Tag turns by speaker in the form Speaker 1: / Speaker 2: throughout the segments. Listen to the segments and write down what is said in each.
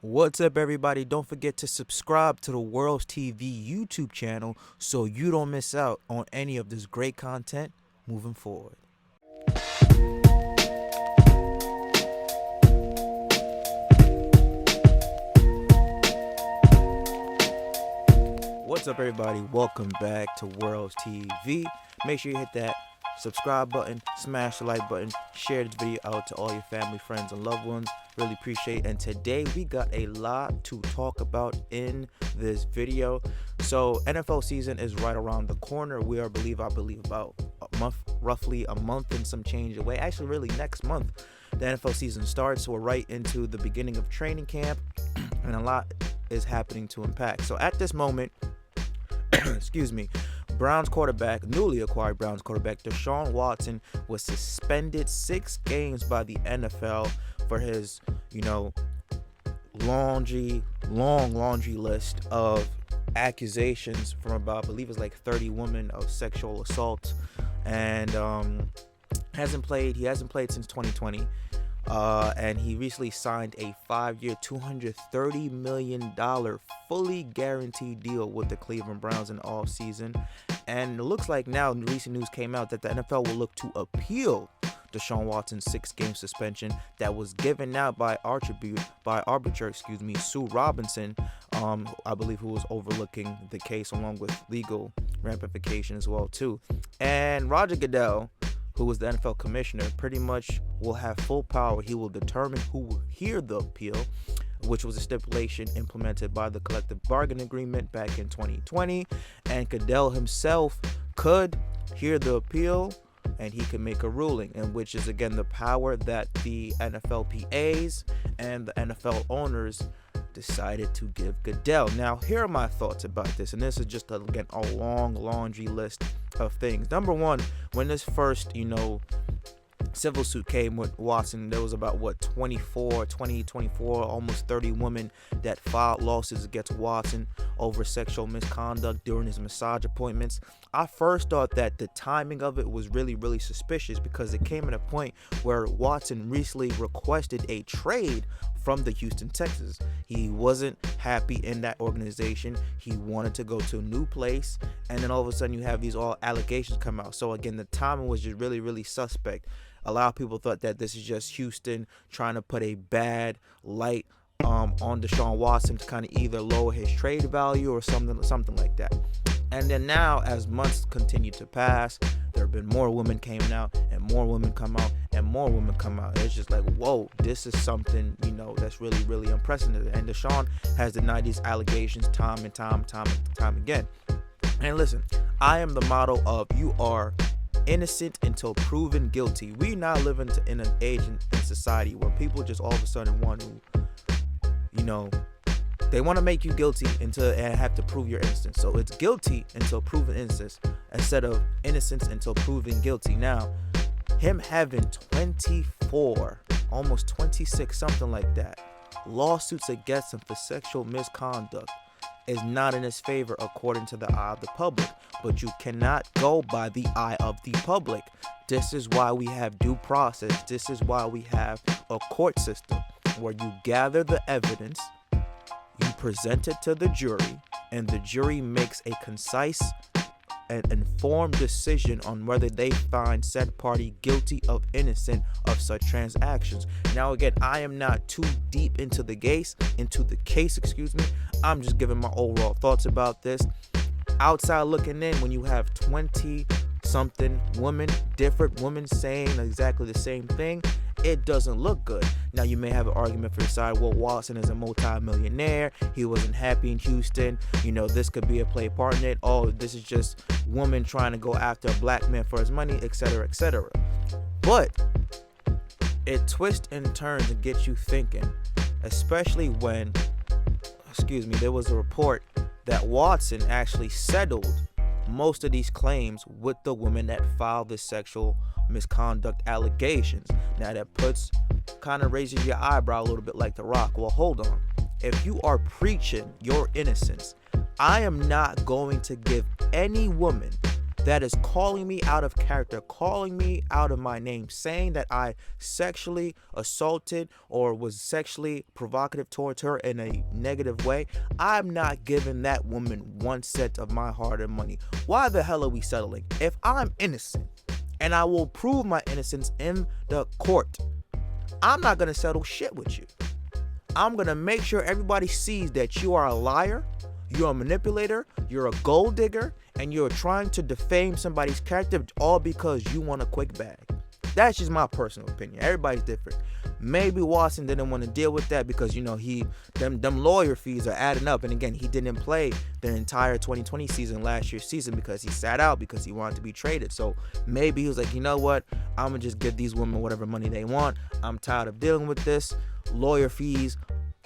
Speaker 1: What's up, everybody? Don't forget to subscribe to the World's TV YouTube channel so you don't miss out on any of this great content moving forward. What's up, everybody? Welcome back to World's TV. Make sure you hit that subscribe button, smash the like button, share this video out to all your family, friends, and loved ones. Really appreciate it. And today we got a lot to talk about in this video. So NFL season is right around the corner. We are, I believe about a month, roughly a month and some change away. Actually, really next month the NFL season starts. So we're right into the beginning of training camp, and a lot is happening to impact. So at this moment, excuse me, newly acquired Browns quarterback Deshaun Watson was suspended 6 games by the NFL for his, long laundry list of accusations from about, I believe it's like 30 women of sexual assault, and he hasn't played since 2020. And he recently signed a 5-year, $230 million fully guaranteed deal with the Cleveland Browns in off season. And it looks like now, recent news came out that the NFL will look to appeal Deshaun Watson's 6-game suspension that was given out by arbiter, Sue Robinson, I believe, who was overlooking the case along with legal ramification as well too. And Roger Goodell, who was the NFL commissioner, pretty much will have full power. He will determine who will hear the appeal, which was a stipulation implemented by the collective bargaining agreement back in 2020. And Goodell himself could hear the appeal, and he could make a ruling, and which is again the power that the NFLPAs and the NFL owners decided to give Goodell. Now, here are my thoughts about this, and this is just again a long laundry list of things. Number one, when this first civil suit came with Watson, there was about 24, almost 30 women that filed lawsuits against Watson over sexual misconduct during his massage appointments. I first thought that the timing of it was really suspicious, because it came at a point where Watson recently requested a trade from the Houston Texans. He wasn't happy in that organization. He wanted to go to a new place, and then all of a sudden you have these all allegations come out. So again, the timing was just really suspect. A lot of people thought that this is just Houston trying to put a bad light on Deshaun Watson to kind of either lower his trade value or something like that. And then now, as months continue to pass, there have been more women came out, and more women come out, and more women come out. It's just like, whoa, this is something, that's really unprecedented. And Deshaun has denied these allegations time and time again. And listen, I am the model of you are innocent until proven guilty. We now live in an age in society where people just all of a sudden want to, they want to make you guilty and have to prove your innocence. So it's guilty until proven innocence instead of innocence until proven guilty. Now, him having 24, almost 26, something like that, lawsuits against him for sexual misconduct is not in his favor according to the eye of the public. But you cannot go by the eye of the public. This is why we have due process. This is why we have a court system where you gather the evidence, you present it to the jury, and the jury makes a concise and informed decision on whether they find said party guilty or innocent of such transactions. Now again, I am not too deep into the case. I'm just giving my overall thoughts about this. Outside looking in, when you have 20-something different women saying exactly the same thing, it doesn't look good. Now, you may have an argument for your side. Well, Watson is a multi-millionaire. He wasn't happy in Houston. This could be a play part in it. Oh, this is just woman trying to go after a black man for his money, etc. But it twists and turns and gets you thinking, especially when, there was a report that Watson actually settled most of these claims with the women that filed the sexual misconduct allegations. Now that raises your eyebrow a little bit like The Rock. Well, hold on. If you are preaching your innocence, I am not going to give any woman that is calling me out of character, calling me out of my name, saying that I sexually assaulted or was sexually provocative towards her in a negative way, I'm not giving that woman 1 cent of my hard-earned money. Why the hell are we settling? If I'm innocent, and I will prove my innocence in the court, I'm not going to settle shit with you. I'm going to make sure everybody sees that you are a liar, you're a manipulator, you're a gold digger, and you're trying to defame somebody's character all because you want a quick bag. That's just my personal opinion. Everybody's different. Maybe Watson didn't want to deal with that because, them lawyer fees are adding up. And again, he didn't play the entire 2020 season, last year's season, because he sat out because he wanted to be traded. So maybe he was like, you know what? I'm going to just give these women whatever money they want. I'm tired of dealing with this. Lawyer fees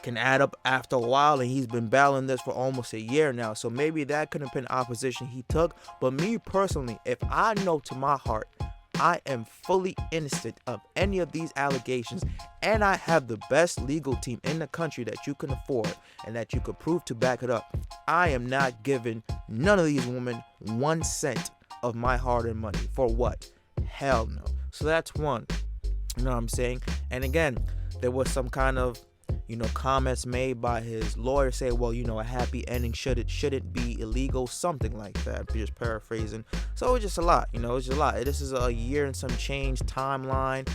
Speaker 1: can add up after a while, and he's been battling this for almost a year now. So maybe that could have been opposition he took. But me personally, if I know to my heart I am fully innocent of any of these allegations, and I have the best legal team in the country that you can afford and that you could prove to back it up, I am not giving none of these women 1 cent of my hard-earned money. For what? Hell no. So that's one. You know what I'm saying? And again, there was some kind of comments made by his lawyer saying, well, a happy ending shouldn't be illegal, something like that. Just paraphrasing. So it's just a lot, it's just a lot. This is a year and some change timeline.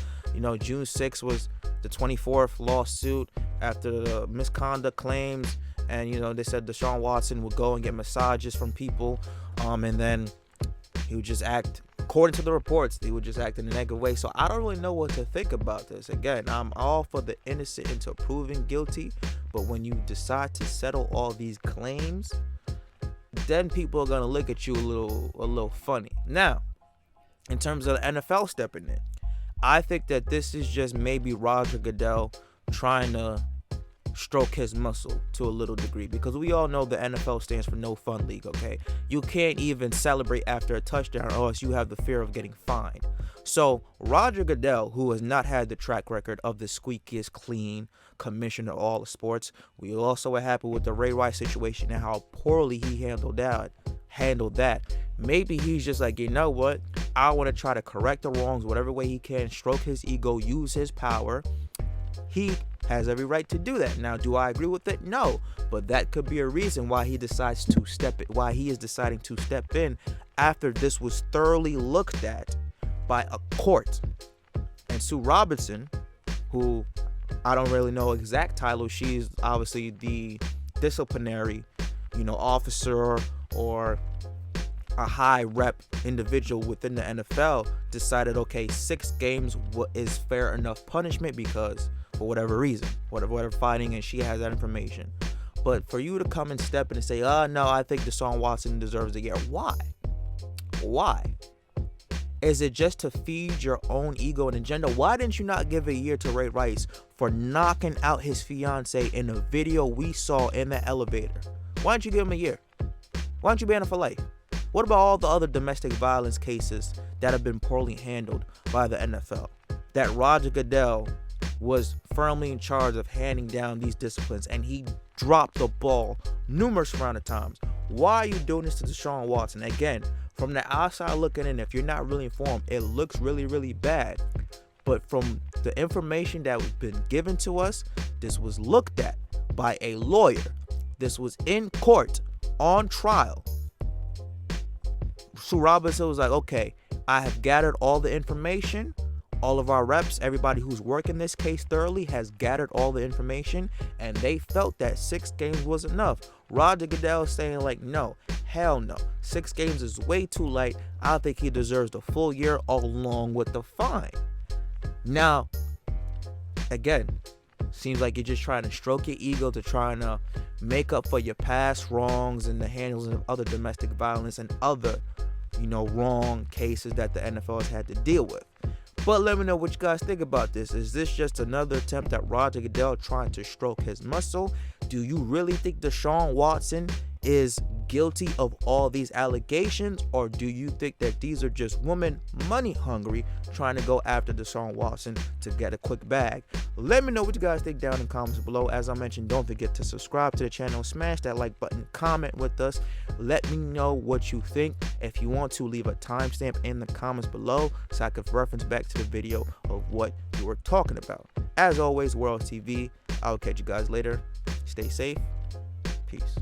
Speaker 1: June 6th was the 24th lawsuit after the misconduct claims, and they said Deshaun Watson would go and get massages from people, and then he would just act. According to the reports, they would just act in a negative way. So I don't really know what to think about this. Again, I'm all for the innocent until proven guilty. But when you decide to settle all these claims, then people are going to look at you a little funny. Now, in terms of the NFL stepping in, I think that this is just maybe Roger Goodell trying to stroke his muscle to a little degree, because we all know the NFL stands for no fun league, okay? You can't even celebrate after a touchdown or else you have the fear of getting fined. So Roger Goodell, who has not had the track record of the squeakiest clean commissioner of all the sports, we also are happy with the Ray Rice situation and how poorly he handled that. Maybe he's just like, you know what? I want to try to correct the wrongs whatever way he can, stroke his ego, use his power. He has every right to do that. Now, do I agree with it? No, but that could be a reason why he is deciding to step in after this was thoroughly looked at by a court. And Sue Robinson, who I don't really know exact title, she's obviously the disciplinary, officer or a high rep individual within the NFL, decided, okay, 6 games is fair enough punishment because for whatever reason, whatever fighting, and she has that information. But for you to come and step in and say, no, I think Deshaun Watson deserves a year. Why? Is it just to feed your own ego and agenda? Why didn't you not give a year to Ray Rice for knocking out his fiance in a video we saw in the elevator? Why don't you give him a year? Why don't you ban him for life? What about all the other domestic violence cases that have been poorly handled by the NFL? That Roger Goodell was firmly in charge of handing down these disciplines, and he dropped the ball numerous amount of times. Why are you doing this to Deshaun Watson? Again, from the outside looking in, if you're not really informed, it looks really, really bad. But from the information that was been given to us, this was looked at by a lawyer. This was in court on trial. Sue Robinson was like, okay, I have gathered all the information. All of our reps, everybody who's working this case thoroughly has gathered all the information, and they felt that 6 games was enough. Roger Goodell is saying like, no, hell no. 6 games is way too light. I think he deserves the full year along with the fine. Now, again, seems like you're just trying to stroke your ego to trying to make up for your past wrongs and the handling of other domestic violence and other, wrong cases that the NFL has had to deal with. But let me know what you guys think about this. Is this just another attempt at Roger Goodell trying to stroke his muscle? Do you really think Deshaun Watson is guilty of all these allegations, or do you think that these are just women money hungry trying to go after Deshaun Watson to get a quick bag? Let me know what you guys think down in the comments below. As I mentioned, don't forget to subscribe to the channel, smash that like button, comment with us, let me know what you think. If you want to, leave a timestamp in the comments below so I can reference back to the video of what you were talking about. As always, World TV, I'll catch you guys later. Stay safe. Peace.